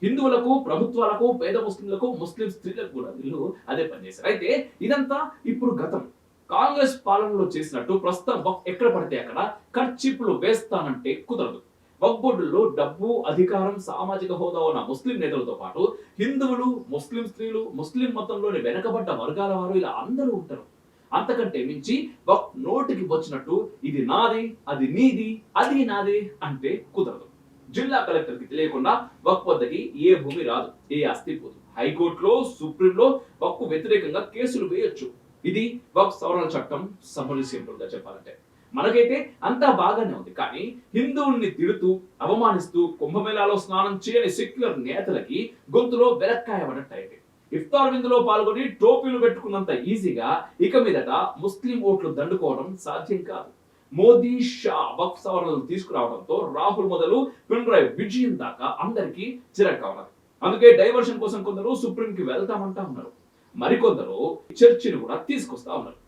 హిందువులకు, ప్రభుత్వాలకు, పేద ముస్లింలకు, ముస్లిం స్త్రీలకు కూడా వీళ్ళు అదే పని చేశారు. అయితే ఇదంతా ఇప్పుడు గతం. కాంగ్రెస్ పాలనలో చేసినట్టు ప్రస్తుతం ఎక్కడ పడితే అక్కడ కర్చీపులు వేస్తానంటే కుదరదు. వక్ఫ్ బోర్డుల్లో డబ్బు, అధికారం, సామాజిక హోదా ఉన్న ముస్లిం నేతలతో పాటు హిందువులు, ముస్లిం స్త్రీలు, ముస్లిం మతంలోని వెనకబడ్డ వర్గాల వారు ఇలా అందరూ ఉంటారు. అంతకంటే మించి వక్ఫ్ నోటికి వచ్చినట్టు ఇది నాది, అది నీది, అది నాది అంటే కుదరదు. జిల్లా కలెక్టర్ కి తెలియకుండా వక్ఫ్ వద్దకి ఏ భూమి రాదు, ఏ ఆస్తి పోదు. హైకోర్టులో, సుప్రీంలో వక్ఫ్ వ్యతిరేకంగా కేసులు వేయొచ్చు. ఇది వక్ఫ్ సవరణ చట్టం సమ్మరి సింపుల్ గా చెప్పాలంటే. మనకైతే అంతా బాగానే ఉంది. కానీ హిందువుల్ని తిడుతూ, అవమానిస్తూ కుంభమేళాలో స్నానం చేయని సెక్యులర్ నేతలకి గొంతులో వెలక్కాయ పడట్టయింది. ఇఫ్తార్ విందులో పాల్గొని టోపీలు పెట్టుకున్నంత ఈజీగా ఇక మీదట ముస్లిం ఓట్లు దండుకోవడం సాధ్యం కాదు. మోదీ, షా వక్ఫ్ సవరణలు తీసుకురావడంతో రాహుల్ మొదలు పినరాయి విజయం దాకా అందరికీ చిరగ్గా ఉన్నది. అందుకే డైవర్షన్ కోసం కొందరు సుప్రీంకి వెళ్తామంటా ఉన్నారు. మరికొందరు చర్చను కూడా తీసుకొస్తా ఉన్నారు.